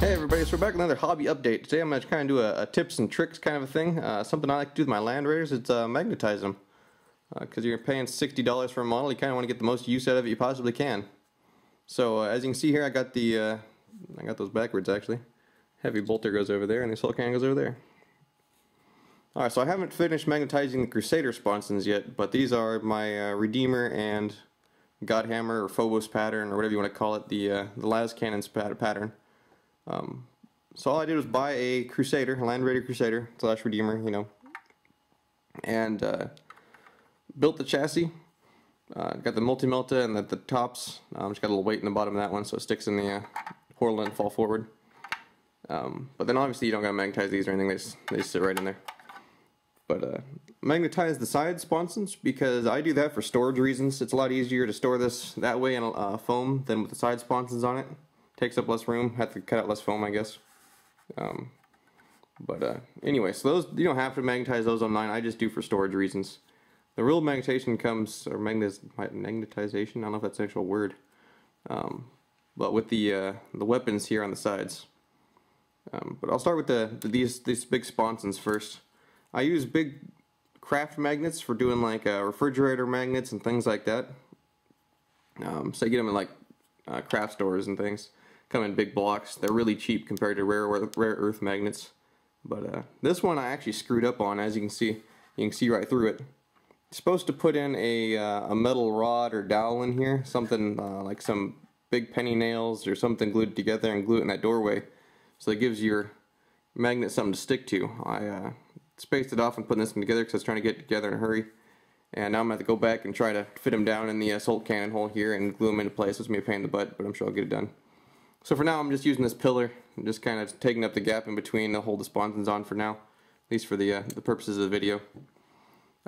Hey everybody, so we're back with another hobby update. Today I'm going to kind of do a tips and tricks kind of a thing. Something I like to do with my Land Raiders, it's magnetize them. Because you're paying $60 for a model, you kind of want to get the most use out of it you possibly can. So as you can see here, I got those backwards actually. Heavy bolter goes over there and this whole can goes over there. Alright, so I haven't finished magnetizing the Crusader sponsons yet, but these are my Redeemer and Godhammer or Phobos pattern, or whatever you want to call it, the las cannons pattern. So all I did was buy a Crusader, a Land Raider Crusader / Redeemer, you know, and built the chassis. Got the multi-melta and the tops. Just got a little weight in the bottom of that one so it sticks in the portal and fall forward. But then obviously you don't gotta magnetize these or anything, they just sit right in there. But magnetize the side sponsons because I do that for storage reasons. It's a lot easier to store this that way in foam than with the side sponsons on it. Takes up less room, have to cut out less foam, I guess. Anyway, so those, you don't have to magnetize those on mine, I just do for storage reasons. The real magnetization comes, or magnetization, I don't know if that's an actual word, but with the weapons here on the sides. But I'll start with these big sponsons first. I use big craft magnets for doing like refrigerator magnets and things like that. So you get them in like craft stores and things. Come in big blocks. They're really cheap compared to rare earth magnets. But this one I actually screwed up on, as you can see right through it. It's supposed to put in a metal rod or dowel in here, something like some big penny nails or something glued together and glue it in that doorway, so it gives your magnet something to stick to. I spaced it off and put this one together because I was trying to get it together in a hurry. And now I'm going to have to go back and try to fit them down in the assault cannon hole here and glue them into place. It's going to be a pain in the butt, but I'm sure I'll get it done. So for now I'm just using this pillar, I'm just kind of taking up the gap in between to hold the sponsons on for now, at least for the purposes of the video.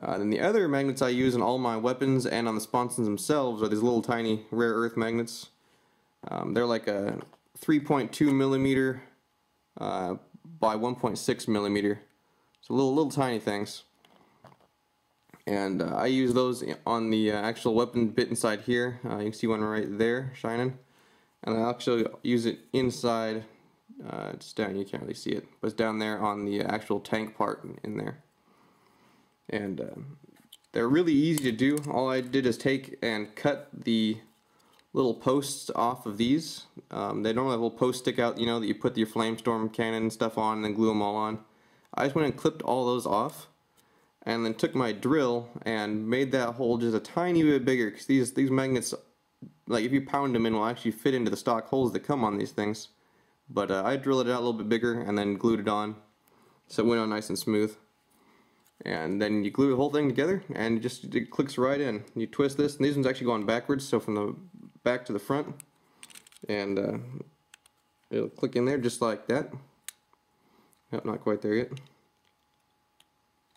Then the other magnets I use on all my weapons and on the sponsons themselves are these little tiny rare earth magnets. They're like a 3.2 millimeter by 1.6 millimeter, so little tiny things. And I use those on the actual weapon bit inside here. You can see one right there shining. And I actually use it inside, it's down, you can't really see it, but it's down there on the actual tank part in there. And they're really easy to do. All I did is take and cut the little posts off of these. They normally have little posts stick out, you know, that you put your flamestorm cannon and stuff on and then glue them all on. I just went and clipped all those off and then took my drill and made that hole just a tiny bit bigger, because these magnets, like if you pound them in, will actually fit into the stock holes that come on these things. But I drilled it out a little bit bigger and then glued it on, so it went on nice and smooth. And then you glue the whole thing together and it clicks right in. You twist this, and these ones actually go on backwards, so from the back to the front, and it'll click in there just like that. Nope, not quite there yet.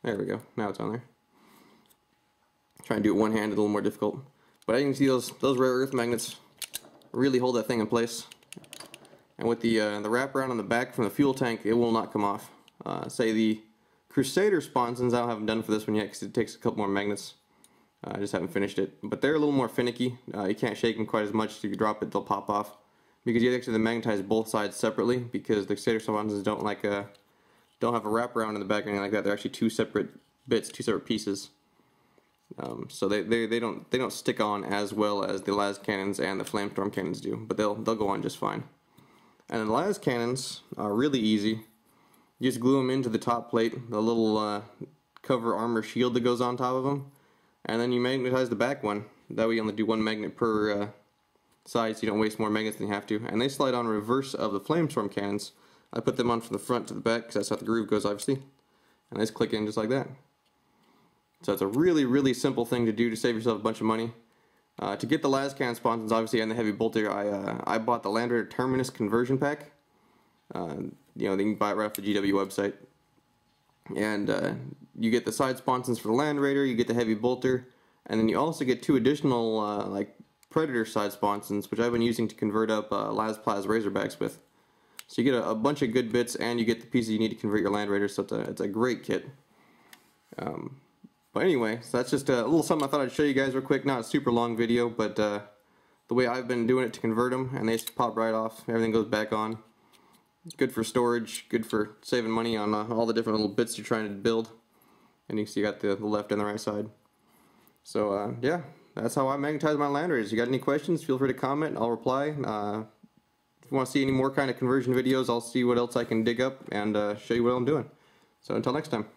There we go, now it's on there. Try and do it one-handed, a little more difficult. But I can see those rare earth magnets really hold that thing in place. And with the wraparound on the back from the fuel tank, it will not come off. Say the Crusader sponsons, I don't have them done for this one yet because it takes a couple more magnets. I just haven't finished it. But they're a little more finicky. You can't shake them quite as much. If you drop it, they'll pop off. Because you actually magnetize both sides separately, because the Crusader sponsons don't have a wraparound in the back or anything like that. They're actually two separate bits, two separate pieces. So they don't stick on as well as the las cannons and the flamestorm cannons do, but they'll go on just fine. And then the las cannons are really easy. You just glue them into the top plate, the little cover armor shield that goes on top of them, and then you magnetize the back one. That way you only do one magnet per side, so you don't waste more magnets than you have to. And they slide on reverse of the flamestorm cannons. I put them on from the front to the back because that's how the groove goes, obviously. And they just click in just like that. So it's a really simple thing to do to save yourself a bunch of money. To get the las cannon sponsons, obviously, and the heavy bolter, I bought the Land Raider Terminus conversion pack. You know, they can buy it right off the GW website. And you get the side sponsons for the Land Raider, you get the heavy bolter, and then you also get two additional like Predator side sponsons, which I've been using to convert up las plas Razorbacks with. So you get a bunch of good bits, and you get the pieces you need to convert your Land Raiders, so it's a great kit. But anyway, so that's just a little something I thought I'd show you guys real quick. Not a super long video, but the way I've been doing it to convert them, and they just pop right off. Everything goes back on. Good for storage, good for saving money on all the different little bits you're trying to build. And you can see you got the left and the right side. So yeah, that's how I magnetize my land rays. You got any questions, feel free to comment, I'll reply. If you want to see any more kind of conversion videos, I'll see what else I can dig up and show you what I'm doing. So until next time.